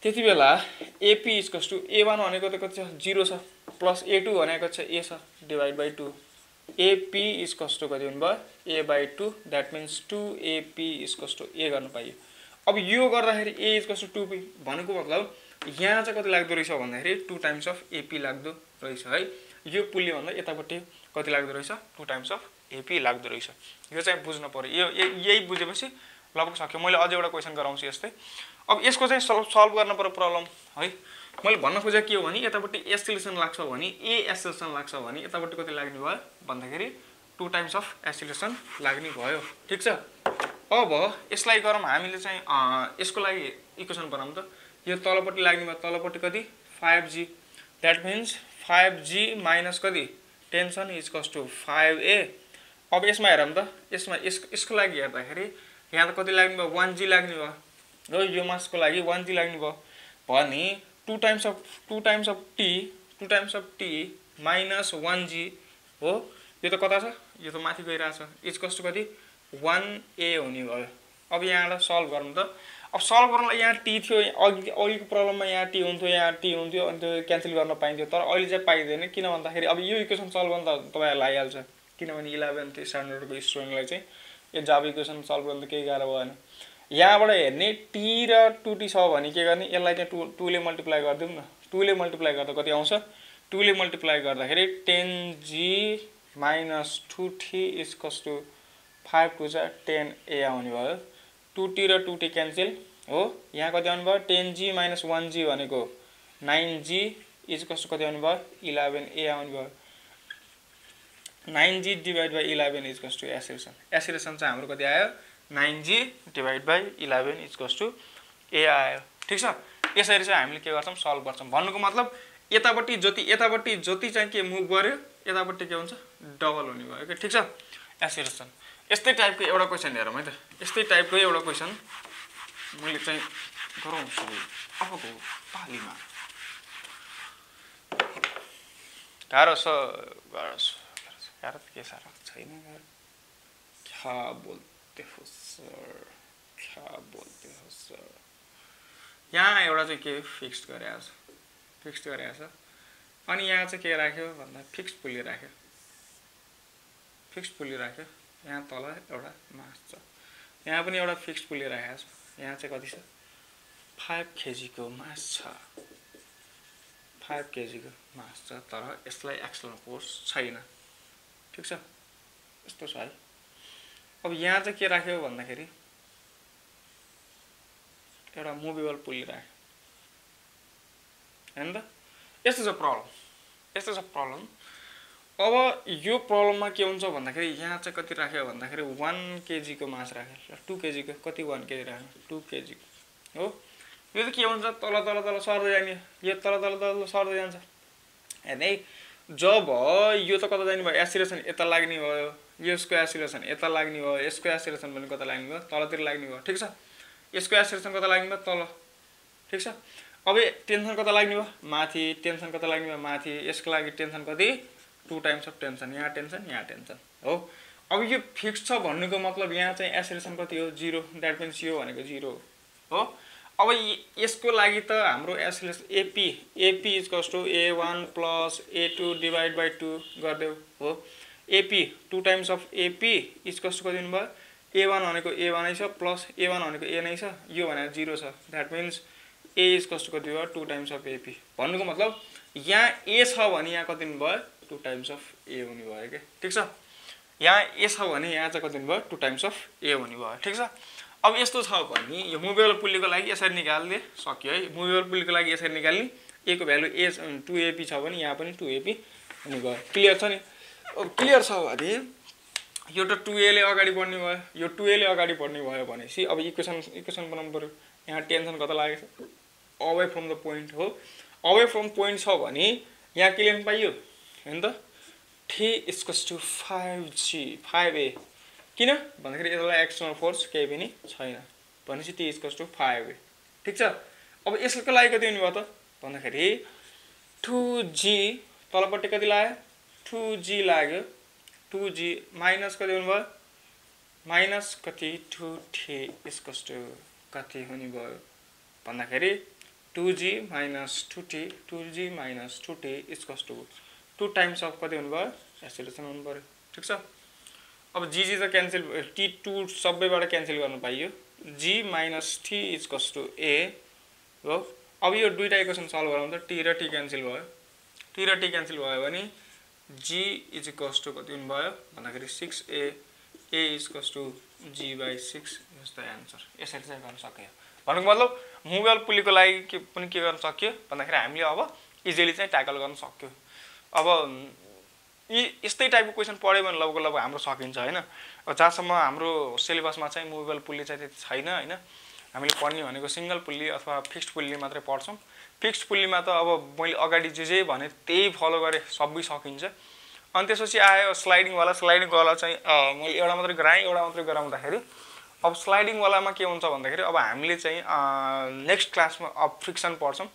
त्यति बेला एपी इक्वल्स टु a1 भनेको त कति छ 0 छ, प्लस a2 भनेको छ a छ divide by 2। AP equals to कति हुने भयो a/2। That means 2ap equals to a गर्न पाइयो। अब यो गर्दाखेरि a इक्वल्स टु 2p भनेको मतलब यहाँ चाहिँ कति लाग्दो रहेछ भन्दाखेरि 2 टाइम्स अफ एपी लाग्दो रहेछ है। यो पुल्ली भन्दा यतापट्टि कति लाग्दो रहेछ 2 टाइम्स अफ एपी लाग्दो रहेछ। यो चाहिँ बुझ्नु पर्यो। यो यही बुझेपछि लगभग सक्यो। मैले अझै एउटा क्वेसन गराउँछु यस्तै। अब यसको चाहिँ सल्भ गर्न पर्यो प्रब्लम है। मैले भन्न खोजेको के हो भने यतापट्टि एक्सिलरेसन लाग्छ भने ए एक्सिलरेसन लाग्छ भने यतापट्टि कति लाग्ने भयो भन्दाखेरि 2 टाइम्स अफ एक्सिलरेसन लाग्ने भयो। ठिक छ। अब यसलाई गरौँ हामीले चाहिँ यसको लागि इक्वेसन बनाऊँ त। यो तलपट्टि लाग्ने भयो, तलपट्टि कति 5g। That means 5g minus कति टेन्सन इक्वल्स टु 5a। अब यसमा हेरौँ त, यसमा यसको लागि हेर्दाखेरि यहाँ त कति लाग्ने भयो 1g लाग्ने भयो र यो मासको लागि 1g लाग्ने भयो भने 2 times of t minus 1g हो। यो त कता छ, यो त माथि गइरहेछ। इक्वल्स टु कति 1a हुने भयो। अब यहाँबाट सल्भ गरौँ त। अब सल्भ गर्नलाई यहाँ टी थियो, अघिको प्रब्लममा यहाँ टी हुन्थ्यो, यहाँ टी हुन्थ्यो अनि त्यो क्यान्सल गर्न पाइन्थ्यो। तर अहिले चाहिँ पाइँदैन। किन भन्दाखेरि अब यो इक्वेसन सल्भ गर्न त तपाईँहरूलाई आइहाल्छ किनभने 11th स्ट्यान्डर्डको स्टुडेन्टलाई चाहिँ यो जावा इक्वेसन सल्भ गर्न त केही गाह्रो भएन। यहाँबाट हेर्ने टी र 2t छ भने के गर्ने, यसलाई चाहिँ 2 ले मल्टिप्लाई गरिदिउँ न। 2 ले मल्टिप्लाई गर्दा कति आउँछ 2 ले मल्टिप्लाई गर्दाखेरि 10g minus 2t equals to 5 to 10a आउने भयो। 2t र 2t क्यान्सल हो। यहाँ कति आउनु भयो 10g माइनस 1g भनेको 9g इक्वल्स टु कति आउनु भयो 11a आउनु भयो। 9g divide by 11 equals to acceleration. Acceleration चाहिँ हाम्रो कति आयो 9g divide by 11 equals to a आयो। ठिक छ। यसरी चाहिँ हामीले के गर्छौँ सल्भ गर्छौँ। भन्नुको मतलब यतापट्टि जति चाहिँ के मुभ गर्यो यतापट्टि के हुन्छ डबल हुने भयो के। ठिक छ। एक्सिलरेसन यस्तै टाइपको एउटा क्वेसन हेरौँ है त। यस्तै टाइपको एउटा क्वेसन मैले चाहिँ गराउँछु अबको पालीमा। गाह्रो त के साह्रो छैन। क्या बोल्ते हो सर। यहाँ एउटा चाहिँ के फिक्स्ड गरेको छ अनि यहाँ चाहिँ के राख्यो भन्दा फिक्स्ड पुल्ली राख्यो। फिक्स्ड पुली राख्यो, यहाँ तल एउटा मास छ, यहाँ पनि एउटा फिक्स्ड पुली राखेको छ, यहाँ चाहिँ कति छ 5 kg को मास छ, 5 kg को मास छ, तर यसलाई एक्सटर्नल फोर्स छैन। ठिक छ, यस्तो छ है। अब यहाँ चाहिँ के राख्यो भन्दाखेरि एउटा मुभेबल पुली राख्यो हैन त। यस्तो छ प्रब्लम, यस्तो छ प्रब्लम। अब यो प्रब्लममा के हुन्छ भन्दाखेरि यहाँ चाहिँ कति राख्यो भन्दाखेरि 1 kg को मास राख्यो, 2 kg को कति 1 kg राख्यो 2 kg हो। यो चाहिँ के हुन्छ तल तल तल सर्दै जाने, यो तल तल तल सर्दै जान्छ हैन। जब यो त कता जाने भयो एसिलेसन यता लाग्ने भयो, यसको एसिलेसन यता लाग्ने भयो, यसको एसिलेसन पनि कता लाग्ने भयो तलतिर लाग्ने भयो। ठिक छ, यसको एसिलेसन कता लाग्ने भयो तल। ठिक छ, अब टेन्सन कता लाग्ने भयो माथि, टेन्सन कता लाग्ने भयो माथि, यसको लागि टेन्सन कति 2 टाइम्स अफ टेन्सन, यहाँ टेन्सन हो। अब यो फिक्स छ भन्नुको मतलब यहाँ चाहिँ एसिलेसन कति हो 0, दैट मिन्स यो भनेको 0 हो। अब यसको लागि त हाम्रो acceleration AP equals to A1 plus A2 divide by 2 गर्देऊ हो। AP 2 times of AP equals to कति हुनु भयो A1 भनेको A1 नै छ प्लस A1 भनेको A नै छ, यो भनेको 0 छ, that means A equals to कति भयो 2 टाइम्स अफ AP। भन्नुको मतलब यहाँ A छ भने यहाँ कति हुनु भयो 2 टाइम्स अफ A हुने भयो के। ठिक छ, यहाँ A छ भने यहाँ चाहिँ कति हुने भयो 2 टाइम्स अफ A हुने भयो। ठिक छ, अब यस्तो छ भने यो मुभेबल पुलीको लागि यसरी निकाल्ने सक्यो है। मुभेबल पुलीको लागि यसरी निकाल्ने, A को भ्यालु 2AP छ भने यहाँ पनि 2AP हुने भयो। क्लियर छ नि। अब क्लियर छ भने यो त 2A ले अगाडि बढ्ने भयो, यो 2A ले अगाडि बढ्ने भयो भनेपछि अब इक्वेसन बनाउनु पर्यो। यहाँ टेन्सन कता लागेको छ अवे फ्रम द पोइन्ट हो। अवे फ्रम पोइन्ट छ भने यहाँ के लेख्न पाइयो हैन त T इक्वल्स टु 5A। किन भन्दाखेरि यसलाई एक्सटर्नल फोर्स केही पनि छैन भनेपछि T इक्वल्स टु 5A। ठिक छ, अब यसको लागि कति हुने भयो त भन्दाखेरि 2G तलपट्टि कति लाग्यो 2G लाग्यो, 2G माइनस कति हुने भयो माइनस कति 2T इक्वल्स टु कति हुने भयो भन्दाखेरि 2G minus 2T, 2G minus 2T equals to 2 times of कति हुनु भयो एसिलेसन हुनु पर्यो। ठिक छ, अब G त क्यान्सल, T2 सबैबाट क्यान्सल गर्न पाइयो, G minus T equals to A हो। अब यो दुईटा इक्वेसन सल्भ गराउँदा T र T क्यान्सल भयो, T र T क्यान्सल भयो भने G इक्वल्स टु कति हुनु भयो भन्दाखेरि 6A, A equals to G by 6 is the answer. यसरी चाहिँ गर्न सकियो। भन्नुको मतलब मुभेबल पुलीको लागि के पनि के गर्न सकियो भन्दाखेरि हामीले अब इजिली चाहिँ ट्याकल गर्न सक्यो। अब यस्तै टाइपको क्वेसन पढ्यो भने लगभग हाम्रो सकिन्छ हैन। अब जहाँसम्म हाम्रो सिलेबसमा चाहिँ मुभेबल पुली चाहिँ त्यति छैन हैन। हामीले पढ्ने भनेको सिंगल पुली अथवा फिक्स्ड पुली मात्रै पढ्छौँ। फिक्स्ड पुलीमा त अब मैले अगाडि जे भने त्यही फलो गरे सबै सकिन्छ। अनि त्यसपछि आयो स्लाइडिङ वाला चाहिँ मैले एउटा मात्रै गराएँ, एउटा मात्रै गराउँदाखेरि अब स्लाइडिङ वालामा के हुन्छ भन्दाखेरि अब हामीले चाहिँ नेक्स्ट क्लासमा अब फ्रिक्सन पढ्छौँ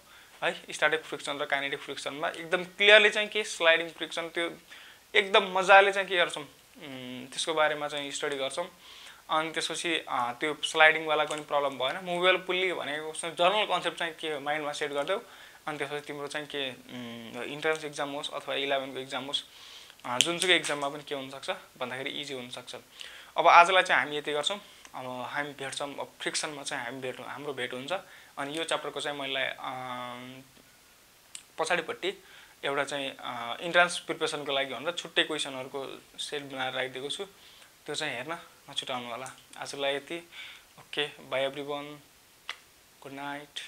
है। स्ट्याटिक फ्रिक्सन र काइनेटिक फ्रिक्सनमा एकदम क्लियरली चाहिँ के स्लाइडिङ फ्रिक्सन त्यो एकदम मजाले चाहिँ के गर्छौँ त्यसको बारेमा चाहिँ स्टडी गर्छौँ। अनि त्यसपछि त्यो स्लाइडिङ वाला पनि प्रब्लम भएन। मुभेबल पुली भनेको जनरल कन्सेप्ट चाहिँ के माइन्डमा सेट गर्देऊ। अनि त्यसपछि तिम्रो चाहिँ के इन्ट्रान्स एक्जाम होस् अथवा 11 को एक्जाम होस् जुनसुकै एक्जाममा पनि के हुनसक्छ भन्दाखेरि इजी हुनसक्छ। अब आजलाई चाहिँ हामी यति गर्छौँ। अब हामी भेट्छौँ फ्रिक्सनमा चाहिँ हाम्रो भेट हुन्छ। अनि यो च्याप्टरको चाहिँ मैले पछाडिपट्टि एउटा चाहिँ इन्ट्रान्स प्रिपरेसनको लागि भनेर छुट्टै क्वेसनहरूको सेट बनाएर राखिदिएको छु, त्यो चाहिँ हेर्न नछुटाउनु होला। आजलाई यति। Okay, bye everyone, good night.